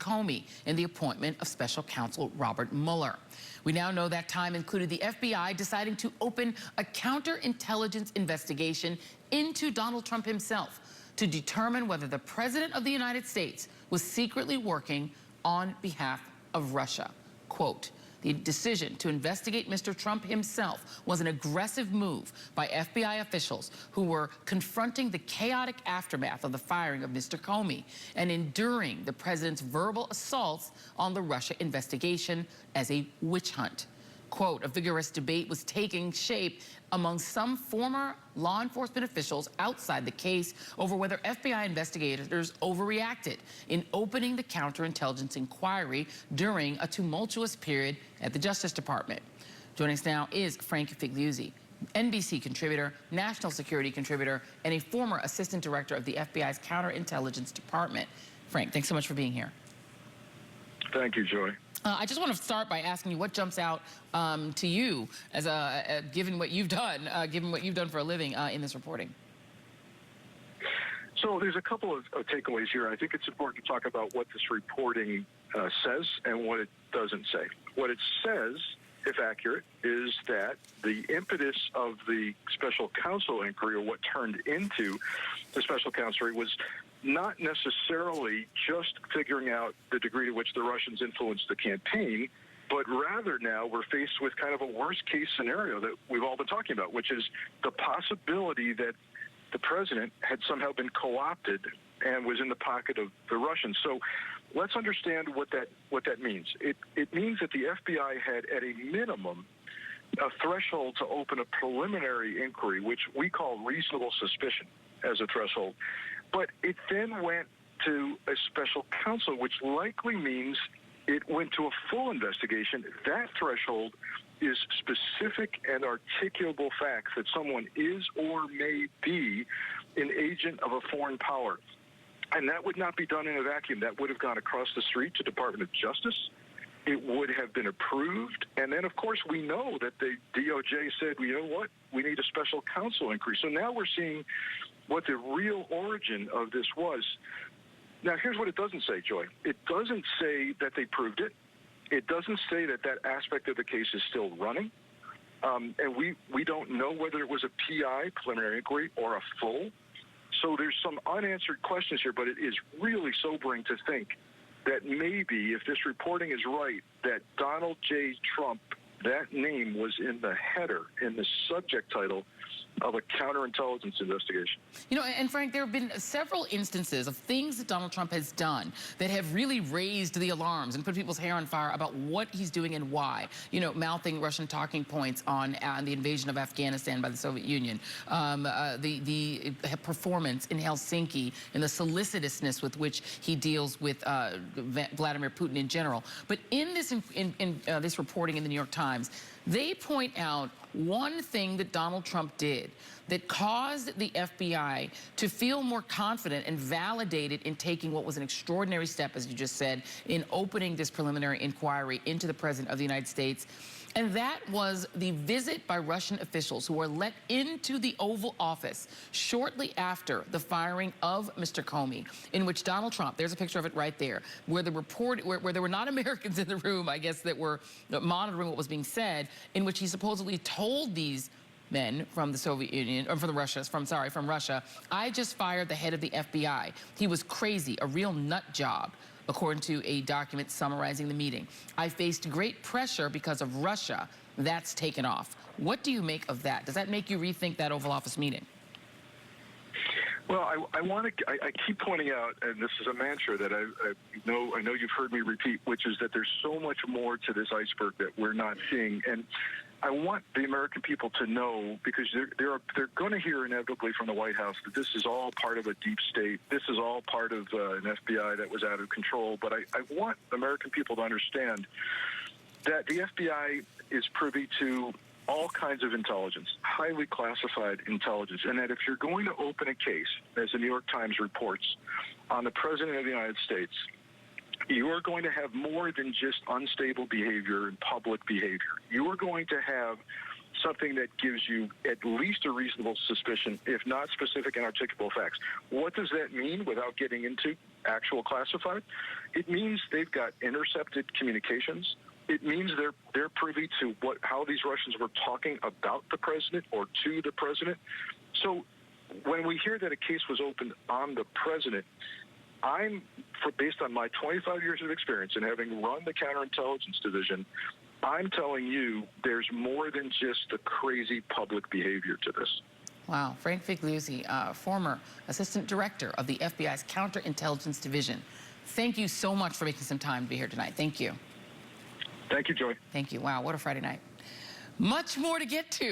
Comey in the appointment of special counsel Robert Mueller. We now know that time included the FBI deciding to open a counterintelligence investigation into Donald Trump himself to determine whether the President of the United States was secretly working on behalf of Russia. Quote, the decision to investigate Mr. Trump himself was an aggressive move by FBI officials who were confronting the chaotic aftermath of the firing of Mr. Comey and enduring the president's verbal assaults on the Russia investigation as a witch hunt. Quote, a vigorous debate was taking shape among some former law enforcement officials outside the case over whether FBI investigators overreacted in opening the counterintelligence inquiry during a tumultuous period at the Justice Department. Joining us now is Frank Figliuzzi, NBC contributor, national security contributor, and a former assistant director of the FBI's counterintelligence department. Frank, thanks so much for being here. Thank you, Joy. I just want to start by asking you what jumps out to you as given what you've done, for a living in this reporting. So there's a couple of takeaways here. I think it's important to talk about what this reporting says and what it doesn't say. What it says, if accurate, is that the impetus of the special counsel inquiry, or what turned into the special counsel inquiry, was not necessarily just figuring out the degree to which the Russians influenced the campaign, but rather now we're faced with kind of a worst-case scenario that we've all been talking about, which is the possibility that the president had somehow been co-opted and was in the pocket of the Russians. So let's understand what that means. It means that the FBI had, at a minimum, a threshold to open a preliminary inquiry, which we call reasonable suspicion as a threshold. But it then went to a special counsel, which likely means it went to a full investigation. That threshold is specific and articulable facts that someone is or may be an agent of a foreign power. And that would not be done in a vacuum. That would have gone across the street to Department of Justice. It would have been approved. And then, of course, we know that the DOJ said, you know what, we need a special counsel inquiry. So now we're seeing what the real origin of this was. Now, here's what it doesn't say, Joy. It doesn't say that they proved it. It doesn't say that that aspect of the case is still running. And we don't know whether it was a PI, preliminary inquiry, or a full. So there's some unanswered questions here, but it is really sobering to think that maybe, if this reporting is right, that Donald J. Trump, that name was in the header, in the subject title of a counterintelligence investigation. You know, and Frank, there have been several instances of things that Donald Trump has done that have really raised the alarms and put people's hair on fire about what he's doing and why. You know, mouthing Russian talking points on the invasion of Afghanistan by the Soviet Union, the performance in Helsinki, and the solicitousness with which he deals with Vladimir Putin in general. But in this this reporting in the New York Times, they point out one thing that Donald Trump did that caused the FBI to feel more confident and validated in taking what was an extraordinary step, as you just said, in opening this preliminary inquiry into the President of the United States. And that was the visit by Russian officials who were let into the Oval Office shortly after the firing of Mr. Comey, in which Donald Trump, there's a picture of it right there, where the report, where there were not Americans in the room, I guess, that were monitoring what was being said, in which he supposedly told these men from the Soviet Union, or from Russia, I just fired the head of the FBI. He was crazy, a real nut job, according to a document summarizing the meeting. I faced great pressure because of Russia. That's taken off. What do you make of that? Does that make you rethink that Oval Office meeting? Well, I keep pointing out, and this is a mantra that I know you've heard me repeat, which is that there's so much more to this iceberg that we're not seeing. And I want the American people to know, because they're going to hear inevitably from the White House that this is all part of a deep state. This is all part of an FBI that was out of control. But I want American people to understand that the FBI is privy to all kinds of intelligence, highly classified intelligence, and that if you're going to open a case, as the New York Times reports, on the President of the United States, you are going to have more than just unstable behavior and public behavior. You are going to have something that gives you at least a reasonable suspicion, if not specific and articulable facts. What does that mean without getting into actual classified? It means they've got intercepted communications. It means they're privy to how these Russians were talking about the president or to the president. So when we hear that a case was opened on the president, based on my 25 years of experience and having run the counterintelligence division, I'm telling you there's more than just the crazy public behavior to this. Wow. Frank Figliuzzi, former assistant director of the FBI's counterintelligence division. Thank you so much for making some time to be here tonight. Thank you. Thank you, Joy. Thank you. Wow, what a Friday night. Much more to get to.